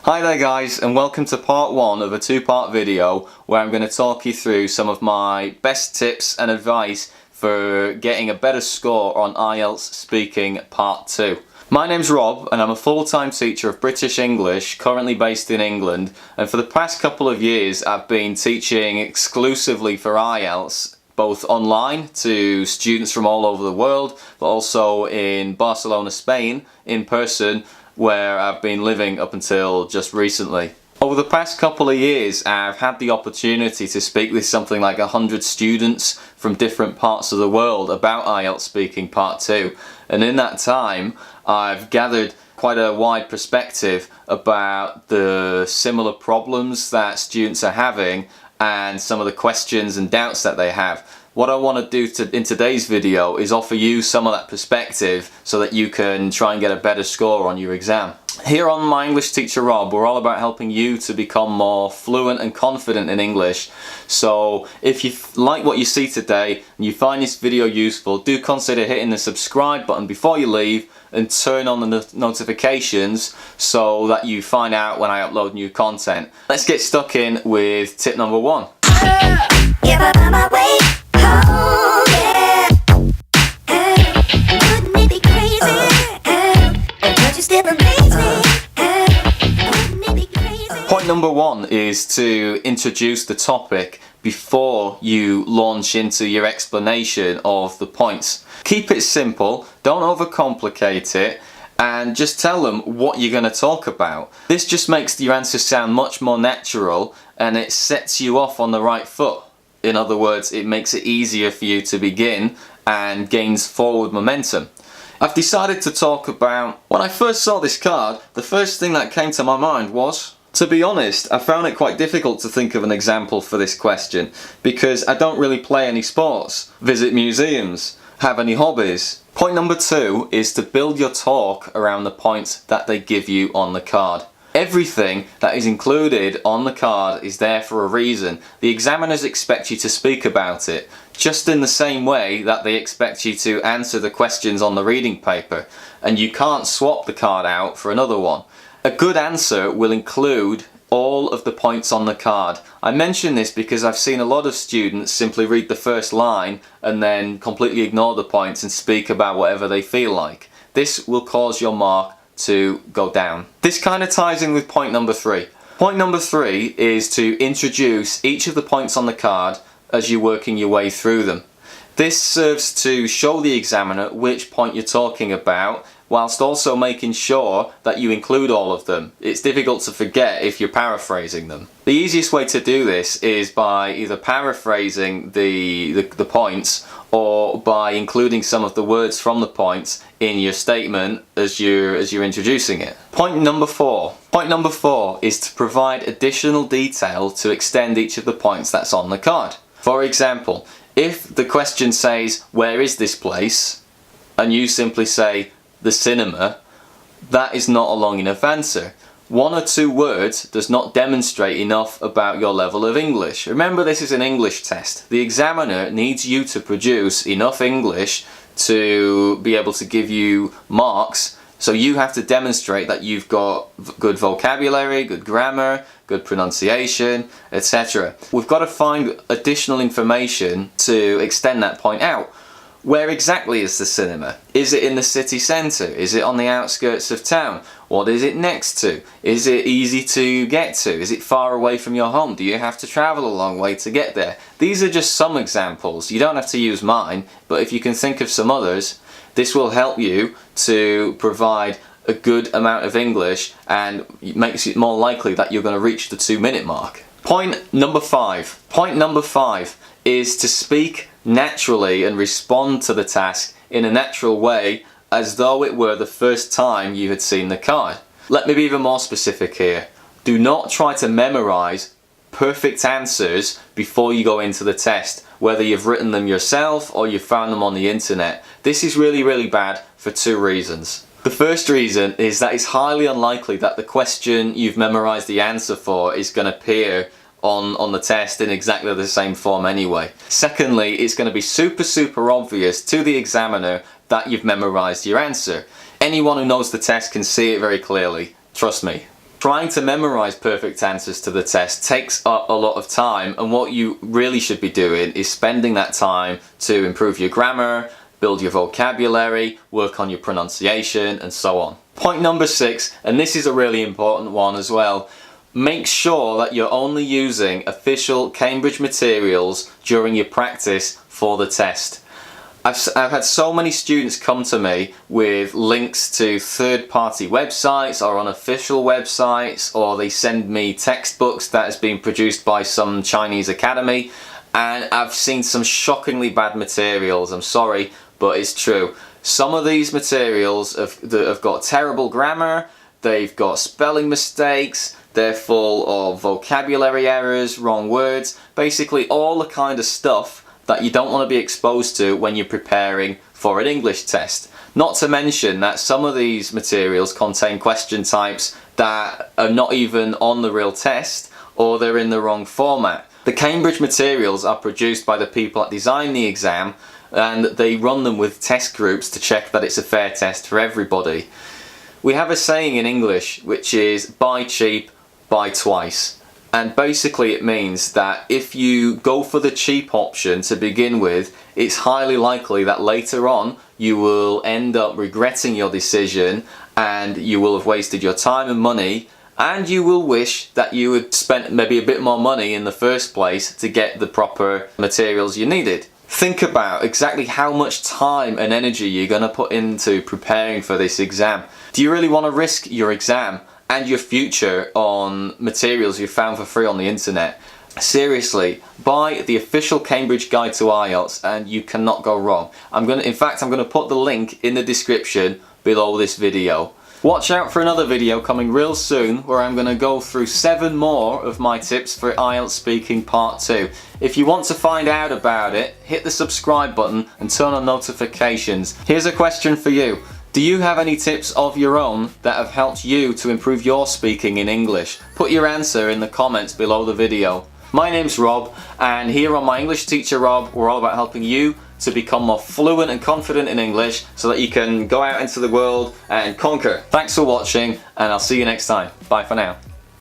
Hi there guys, and welcome to part 1 of a two-part video where I'm going to talk you through some of my best tips and advice for getting a better score on IELTS Speaking Part 2. My name's Rob and I'm a full-time teacher of British English, currently based in England, and for the past couple of years I've been teaching exclusively for IELTS, both online to students from all over the world, but also in Barcelona, Spain, in person, where I've been living up until just recently. Over the past couple of years I've had the opportunity to speak with something like 100 students from different parts of the world about IELTS Speaking Part 2, and in that time I've gathered quite a wide perspective about the similar problems that students are having and some of the questions and doubts that they have. What I want to do in today's video is offer you some of that perspective so that you can try and get a better score on your exam. Here on My English Teacher Rob, we're all about helping you to become more fluent and confident in English. So if you like what you see today and you find this video useful, do consider hitting the subscribe button before you leave and turn on the notifications so that you find out when I upload new content. Let's get stuck in with tip number 1. Point number 1 is to introduce the topic before you launch into your explanation of the points. Keep it simple, don't overcomplicate it, and just tell them what you're going to talk about. This just makes your answer sound much more natural and it sets you off on the right foot. In other words, it makes it easier for you to begin and gains forward momentum. I've decided to talk about, when I first saw this card, the first thing that came to my mind was, to be honest, I found it quite difficult to think of an example for this question because I don't really play any sports, visit museums, have any hobbies. Point number 2 is to build your talk around the points that they give you on the card. Everything that is included on the card is there for a reason. The examiners expect you to speak about it, just in the same way that they expect you to answer the questions on the reading paper, and you can't swap the card out for another one. A good answer will include all of the points on the card. I mention this because I've seen a lot of students simply read the first line and then completely ignore the points and speak about whatever they feel like. This will cause your mark to go down. This kind of ties in with point number 3. Point number 3 is to introduce each of the points on the card as you're working your way through them. This serves to show the examiner which point you're talking about, whilst also making sure that you include all of them. It's difficult to forget if you're paraphrasing them. The easiest way to do this is by either paraphrasing the points or by including some of the words from the points in your statement as you're introducing it. Point number 4. Point number 4 is to provide additional detail to extend each of the points that's on the card. For example, if the question says, "Where is this place?" and you simply say, "The cinema," that is not a long enough answer. 1 or 2 words does not demonstrate enough about your level of English. Remember, this is an English test. The examiner needs you to produce enough English to be able to give you marks, so you have to demonstrate that you've got good vocabulary, good grammar, good pronunciation, etc. We've got to find additional information to extend that point out. Where exactly is the cinema? Is it in the city centre? Is it on the outskirts of town? What is it next to? Is it easy to get to? Is it far away from your home? Do you have to travel a long way to get there? These are just some examples. You don't have to use mine, but if you can think of some others, this will help you to provide a good amount of English and makes it more likely that you're going to reach the 2-minute mark. Point number 5. Point number 5 is to speak naturally and respond to the task in a natural way as though it were the first time you had seen the card. Let me be even more specific here. Do not try to memorize perfect answers before you go into the test, whether you've written them yourself or you've found them on the internet. This is really bad for 2 reasons. The first reason is that it's highly unlikely that the question you've memorized the answer for is going to appear on the test in exactly the same form anyway. Secondly, it's going to be super obvious to the examiner that you've memorized your answer. Anyone who knows the test can see it very clearly. Trust me. Trying to memorize perfect answers to the test takes up a lot of time, and what you really should be doing is spending that time to improve your grammar, build your vocabulary, work on your pronunciation, and so on. Point number 6, and this is a really important one as well. Make sure that you're only using official Cambridge materials during your practice for the test. I've had so many students come to me with links to third-party websites or unofficial websites, or they send me textbooks that has been produced by some Chinese academy, and I've seen some shockingly bad materials. I'm sorry, but it's true. Some of these materials have got terrible grammar, they've got spelling mistakes, they're full of vocabulary errors, wrong words, basically all the kind of stuff that you don't want to be exposed to when you're preparing for an English test. Not to mention that some of these materials contain question types that are not even on the real test, or they're in the wrong format. The Cambridge materials are produced by the people that design the exam, and they run them with test groups to check that it's a fair test for everybody. We have a saying in English which is buy cheap, buy twice. And basically it means that if you go for the cheap option to begin with, it's highly likely that later on you will end up regretting your decision, and you will have wasted your time and money, and you will wish that you had spent maybe a bit more money in the first place to get the proper materials you needed. Think about exactly how much time and energy you're going to put into preparing for this exam. Do you really want to risk your exam and your future on materials you found for free on the internet? Seriously, buy the official Cambridge Guide to IELTS and you cannot go wrong. In fact, I'm going to put the link in the description below this video. Watch out for another video coming real soon where I'm going to go through 7 more of my tips for IELTS Speaking Part 2. If you want to find out about it, hit the subscribe button and turn on notifications. Here's a question for you. Do you have any tips of your own that have helped you to improve your speaking in English? Put your answer in the comments below the video. My name's Rob, and here on My English Teacher Rob, we're all about helping you to become more fluent and confident in English so that you can go out into the world and conquer. Thanks for watching, and I'll see you next time. Bye for now.